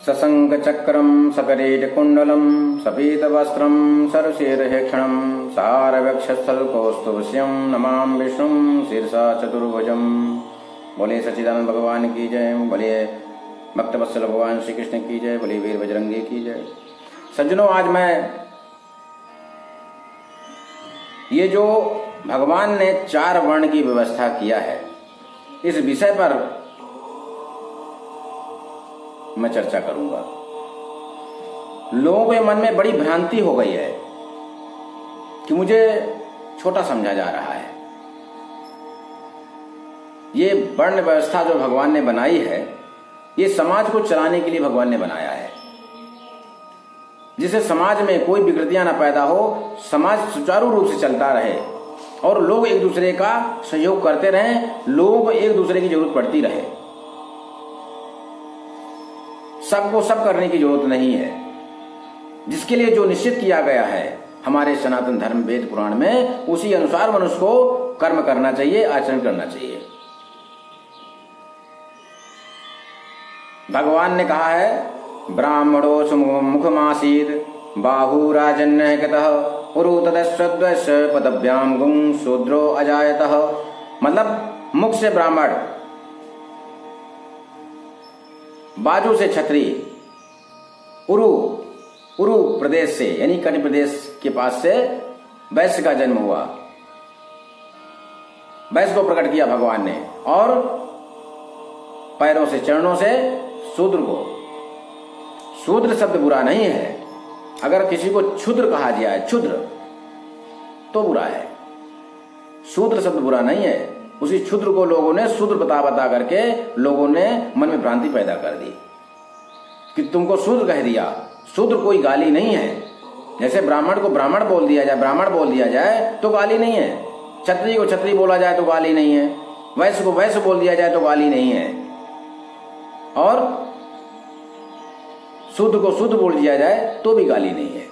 सशङ्खचक्रं सकरीटकुण्डलं सपीतवस्त्रं सरसीर्हेक्षणं सारवक्षस्थलकौस्तुभस्यं नमामि विष्णुं शीर्षा चतुर्भुजं। बोले सच्चिदानंद भगवान की जय, बोले भक्तवत्सल भगवान श्री कृष्ण की जय, बोले वीर बजरंगी की जय। सज्जनों, आज मैं ये जो भगवान ने 4 वर्ण की व्यवस्था किया है, इस विषय पर मैं चर्चा करूंगा। लोगों के मन में बड़ी भ्रांति हो गई है कि मुझे छोटा समझा जा रहा है। ये वर्ण व्यवस्था जो भगवान ने बनाई है, ये समाज को चलाने के लिए भगवान ने बनाया है, जिससे समाज में कोई विकृतियां न पैदा हो, समाज सुचारू रूप से चलता रहे और लोग एक दूसरे का सहयोग करते रहें, लोगों को एक दूसरे की जरूरत पड़ती रहे। सबको सब करने की जरूरत नहीं है। जिसके लिए जो निश्चित किया गया है हमारे सनातन धर्म वेद पुराण में, उसी अनुसार मनुष्य को कर्म करना चाहिए, आचरण करना चाहिए। भगवान ने कहा है, ब्राह्मणो मुखमासीद बाहु राजन्य गतः पुरु तदस्वद्वस्य पदभ्याम गुं शूद्रो अजायतः। मतलब मुख से ब्राह्मण, बाजू से क्षत्रिय, उरु प्रदेश से यानी कटि प्रदेश के पास से वैश्य का जन्म हुआ। वैश्य को प्रकट किया भगवान ने, और पैरों से चरणों से शूद्र को। शूद्र शब्द बुरा नहीं है। अगर किसी को क्षुद्र कहा जाए, क्षुद्र, तो बुरा है। शूद्र शब्द बुरा नहीं है। उसी क्षुद्र को लोगों ने शूद्र बता करके लोगों ने मन में भ्रांति पैदा कर दी कि तुमको शूद्र कह दिया। शूद्र कोई गाली नहीं है। जैसे ब्राह्मण को ब्राह्मण बोल दिया जाए तो गाली नहीं है। क्षत्रिय को क्षत्रिय बोला जाए तो गाली नहीं है। वैश्य को वैश्य बोल दिया जाए तो गाली नहीं है। और शूद्र को शूद्र बोल दिया जाए तो भी गाली नहीं है।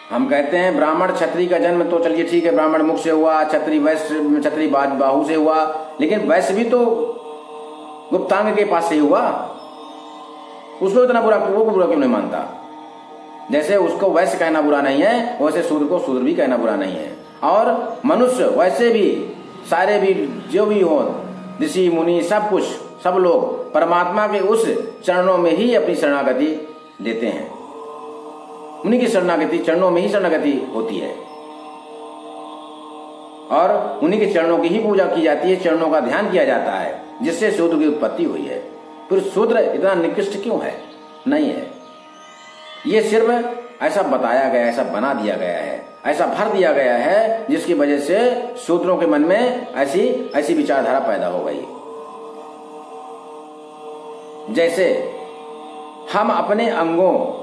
हम कहते हैं ब्राह्मण क्षत्रिय का जन्म, तो चलिए ठीक है, ब्राह्मण मुख से हुआ, क्षत्रिय वैश्य, क्षत्रिय बाहु से हुआ, लेकिन वैश्य भी तो गुप्तांग के पास से ही हुआ। उसको इतना बुरा क्यों नहीं मानता? जैसे उसको वैश्य कहना बुरा नहीं है, वैसे शूद्र को शूद्र भी कहना बुरा नहीं है। और मनुष्य वैसे भी, सारे भी जो भी हो, ऋषि मुनि सब कुछ, सब लोग परमात्मा के उस चरणों में ही अपनी शरणागति लेते हैं। उन्हीं की शरणागति, चरणों में ही शरणागति होती है और उन्हीं के चरणों की ही पूजा की जाती है, चरणों का ध्यान किया जाता है, जिससे शूद्र की उत्पत्ति हुई है। फिर शूद्र इतना निकृष्ट क्यों है? नहीं है। ये सिर्फ ऐसा बताया गया, ऐसा बना दिया गया है, ऐसा भर दिया गया है, जिसकी वजह से शूद्रों के मन में ऐसी विचारधारा पैदा हो गई। जैसे हम अपने अंगों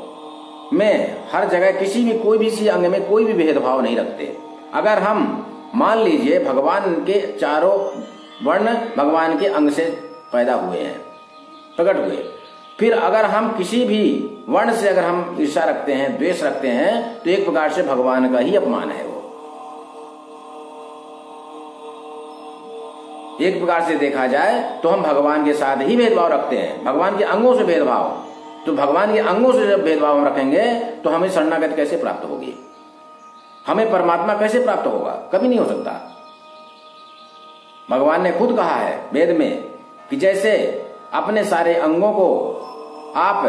में हर जगह किसी भी कोई भी सी अंग में कोई भी भेदभाव नहीं रखते। अगर हम मान लीजिए भगवान के 4 वर्ण भगवान के अंग से पैदा हुए हैं, प्रकट हुए, फिर अगर हम किसी भी वर्ण से अगर हम ईर्ष्या रखते हैं, द्वेष रखते हैं, तो एक प्रकार से भगवान का ही अपमान है। वो एक प्रकार से देखा जाए तो हम भगवान के साथ ही भेदभाव रखते हैं, भगवान के अंगों से भेदभाव। तो भगवान के अंगों से जब भेदभाव हम रखेंगे तो हमें शरणागति कैसे प्राप्त होगी? हमें परमात्मा कैसे प्राप्त होगा? कभी नहीं हो सकता। भगवान ने खुद कहा है वेद में कि जैसे अपने सारे अंगों को आप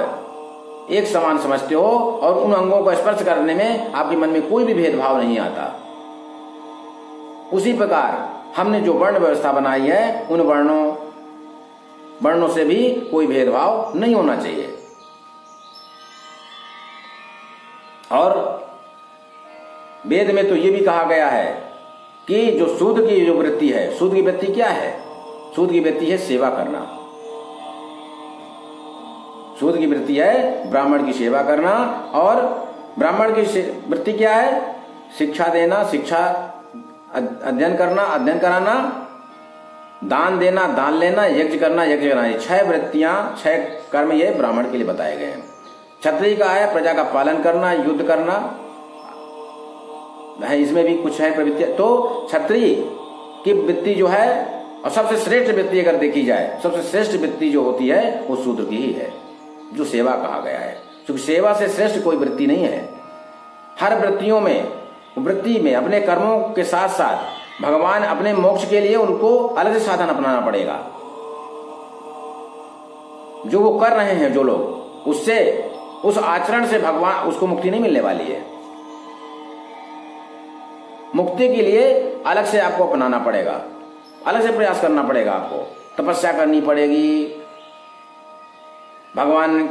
एक समान समझते हो और उन अंगों को स्पर्श करने में आपके मन में कोई भी भेदभाव नहीं आता, उसी प्रकार हमने जो वर्ण व्यवस्था बनाई है, उन वर्णों से भी कोई भेदभाव नहीं होना चाहिए। और वेद में तो ये भी कहा गया है कि जो शूद्र की जो वृत्ति है, शूद्र की वृत्ति क्या है? शूद्र की वृत्ति है सेवा करना। शूद्र की वृत्ति है ब्राह्मण की सेवा करना। और ब्राह्मण की वृत्ति क्या है? शिक्षा देना, शिक्षा अध्ययन करना, अध्ययन कराना, दान देना, दान लेना, यज्ञ करना, यज्ञ कराना। 6 वृत्तियां, 6 कर्म ये ब्राह्मण के लिए बताए गए हैं। क्षत्रिय का है प्रजा का पालन करना, युद्ध करना, है इसमें भी कुछ है प्रवृत्ति। तो क्षत्रिय की वृत्ति जो है और सबसे श्रेष्ठ वृत्ति अगर देखी जाए, सबसे श्रेष्ठ वृत्ति जो होती है वो शूद्र की ही है, जो सेवा कहा गया है। क्योंकि सेवा से श्रेष्ठ कोई वृत्ति नहीं है। हर वृत्तियों में, वृत्ति में अपने कर्मों के साथ साथ भगवान अपने मोक्ष के लिए उनको अलग से साधन अपनाना पड़ेगा। जो वो कर रहे हैं जो लोग, उससे, उस आचरण से भगवान, उसको मुक्ति नहीं मिलने वाली है। मुक्ति के लिए अलग से आपको अपनाना पड़ेगा, अलग से प्रयास करना पड़ेगा, आपको तपस्या करनी पड़ेगी, भगवान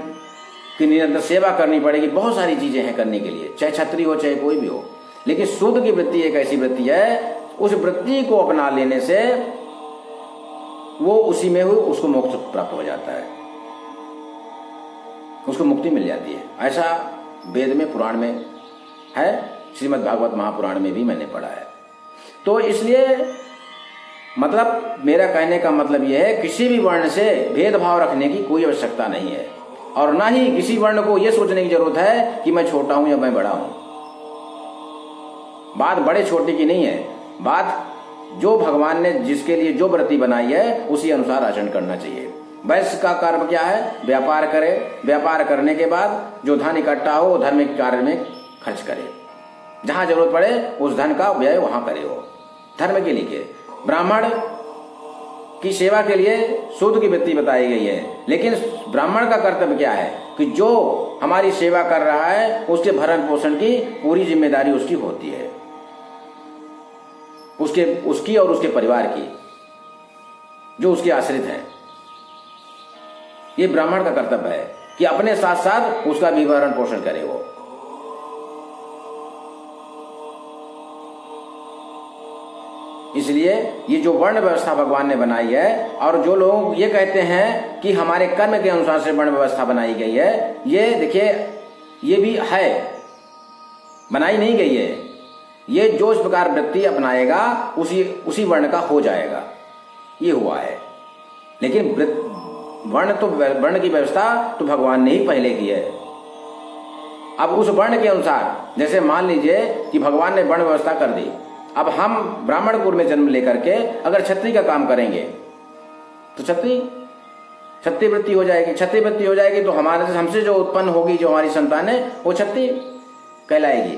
की निरंतर सेवा करनी पड़ेगी, बहुत सारी चीजें हैं करने के लिए, चाहे छत्री हो चाहे कोई भी हो। लेकिन शूद्र की वृत्ति एक ऐसी वृत्ति है, उस वृत्ति को अपना लेने से वो उसी में हुई उसको मोक्ष प्राप्त हो जाता है, उसको मुक्ति मिल जाती है। ऐसा वेद में, पुराण में है, श्रीमद् भागवत महापुराण में भी मैंने पढ़ा है। तो इसलिए मतलब मेरा कहने का मतलब यह है, किसी भी वर्ण से भेदभाव रखने की कोई आवश्यकता नहीं है, और ना ही किसी वर्ण को यह सोचने की जरूरत है कि मैं छोटा हूं या मैं बड़ा हूं। बात बड़े छोटे की नहीं है, बात जो भगवान ने जिसके लिए जो वृत्ति बनाई है उसी अनुसार आचरण करना चाहिए। वैश्य का कर्म क्या है? व्यापार करे, व्यापार करने के बाद जो धन इकट्ठा हो वो धार्मिक कार्य में खर्च करे, जहां जरूरत पड़े उस धन का व्यय वहां करे, वो धर्म के लिए। ब्राह्मण की सेवा के लिए शूद्र की वृत्ति बताई गई है, लेकिन ब्राह्मण का कर्तव्य क्या है कि जो हमारी सेवा कर रहा है उसके भरण पोषण की पूरी जिम्मेदारी उसकी होती है, उसकी और उसके परिवार की, जो उसके आश्रित हैं। ये ब्राह्मण का कर्तव्य है कि अपने साथ साथ उसका भी भरण पोषण करे वो। इसलिए ये जो वर्ण व्यवस्था भगवान ने बनाई है, और जो लोग ये कहते हैं कि हमारे कर्म के अनुसार से वर्ण व्यवस्था बनाई गई है, ये देखिए ये भी है, बनाई नहीं गई है। ये जो इस प्रकार वृत्ति अपनाएगा उसी वर्ण का हो जाएगा, ये हुआ है। लेकिन वर्ण की व्यवस्था तो भगवान ने ही पहले की है। अब उस वर्ण के अनुसार, जैसे मान लीजिए कि भगवान ने वर्ण व्यवस्था कर दी, अब हम ब्राह्मण कुल में जन्म लेकर के अगर क्षत्रिय का काम करेंगे तो क्षत्रिय वृत्ति हो जाएगी। क्षत्रिय वृत्ति हो जाएगी तो हमसे जो उत्पन्न होगी, जो हमारी संतान है, वो क्षत्रिय कहलाएगी।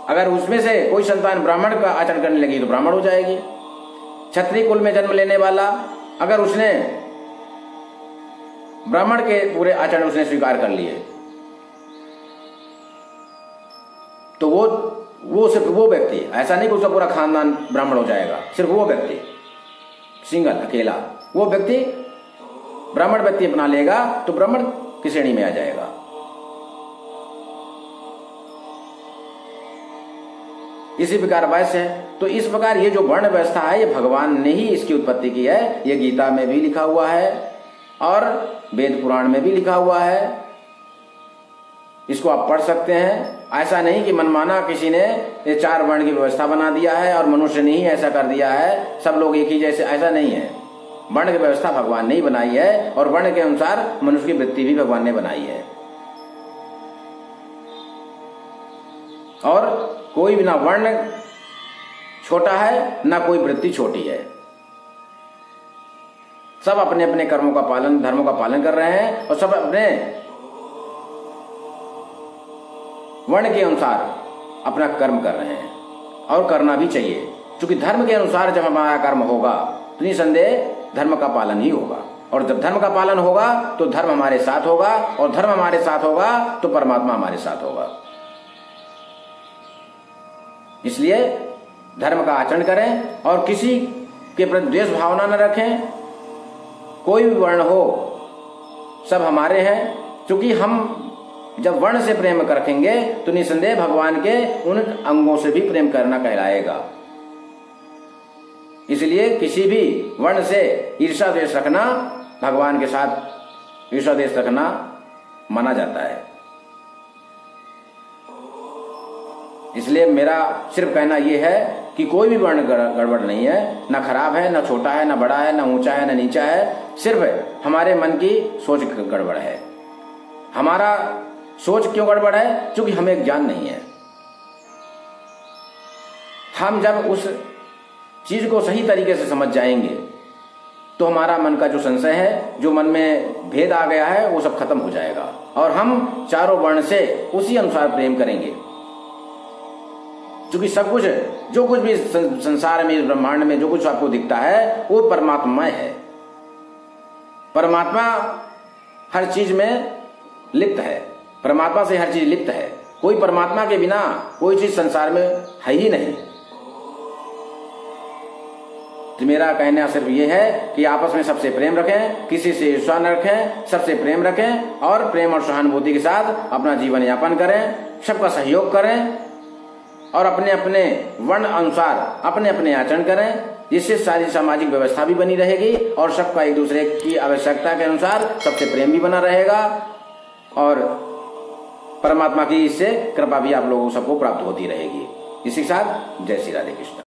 अगर उसमें से कोई संतान ब्राह्मण का आचरण करने लगी तो ब्राह्मण हो जाएगी। क्षत्रिय कुल में जन्म लेने वाला अगर उसने ब्राह्मण के पूरे आचरण उसने स्वीकार कर लिए तो वो सिर्फ वो व्यक्ति, ऐसा नहीं कि उसका पूरा खानदान ब्राह्मण हो जाएगा, सिर्फ वो व्यक्ति सिंगल अकेला वो व्यक्ति ब्राह्मण व्यक्ति अपना लेगा तो ब्राह्मण की श्रेणी में आ जाएगा। इसी प्रकार वैश्य है। तो इस प्रकार ये जो वर्ण व्यवस्था है, ये भगवान ने ही इसकी उत्पत्ति की है। ये गीता में भी लिखा हुआ है और वेद पुराण में भी लिखा हुआ है। इसको आप पढ़ सकते हैं। ऐसा नहीं कि मनमाना किसी ने ये 4 वर्ण की व्यवस्था बना दिया है और मनुष्य ने ही ऐसा कर दिया है, सब लोग एक ही जैसे, ऐसा नहीं है। वर्ण की व्यवस्था भगवान ने ही बनाई है और वर्ण के अनुसार मनुष्य की वृत्ति भी भगवान ने बनाई है। और कोई भी ना वर्ण छोटा है ना कोई वृत्ति छोटी है। सब अपने अपने कर्मों का पालन, धर्मों का पालन कर रहे हैं और सब अपने वर्ण के अनुसार अपना कर्म कर रहे हैं और करना भी चाहिए। क्योंकि धर्म के अनुसार जब हमारा कर्म होगा तो निसंदेह धर्म का पालन ही होगा, और जब धर्म का पालन होगा तो धर्म हमारे साथ होगा, और धर्म हमारे साथ होगा तो परमात्मा हमारे साथ होगा। इसलिए धर्म का आचरण करें और किसी के प्रति द्वेष भावना न रखें। कोई भी वर्ण हो, सब हमारे हैं। क्योंकि हम जब वर्ण से प्रेम रखेंगे तो निसंदेह भगवान के उन अंगों से भी प्रेम करना कहलाएगा। इसलिए किसी भी वर्ण से ईर्ष्या द्वेष रखना, भगवान के साथ ईर्ष्या द्वेष रखना माना जाता है। इसलिए मेरा सिर्फ कहना यह है कि कोई भी वर्ण गड़बड़ नहीं है, ना खराब है, ना छोटा है, ना बड़ा है, ना ऊंचा है, ना नीचा है। सिर्फ हमारे मन की सोच गड़बड़ है। हमारा सोच क्यों गड़बड़ है? क्योंकि हमें ज्ञान नहीं है। हम जब उस चीज को सही तरीके से समझ जाएंगे तो हमारा मन का जो संशय है, जो मन में भेद आ गया है, वो सब खत्म हो जाएगा और हम चारों वर्ण से उसी अनुसार प्रेम करेंगे। क्योंकि सब कुछ, जो कुछ भी संसार में, इस ब्रह्मांड में जो कुछ आपको दिखता है वो परमात्मा है। परमात्मा हर चीज में लिप्त है, परमात्मा से हर चीज लिप्त है। कोई परमात्मा के बिना कोई चीज संसार में है ही नहीं। तो मेरा कहना सिर्फ ये है कि आपस में सबसे प्रेम रखें, किसी से ईर्ष्या न रखें, सबसे प्रेम रखें और प्रेम और सहानुभूति के साथ अपना जीवन यापन करें, सबका सहयोग करें और अपने अपने वर्ण अनुसार अपने अपने आचरण करें, जिससे सारी सामाजिक व्यवस्था भी बनी रहेगी और सबका एक दूसरे की आवश्यकता के अनुसार सबसे प्रेम भी बना रहेगा और परमात्मा की इससे कृपा भी आप लोगों सबको प्राप्त होती रहेगी। इसी के साथ जय श्री राधे कृष्ण।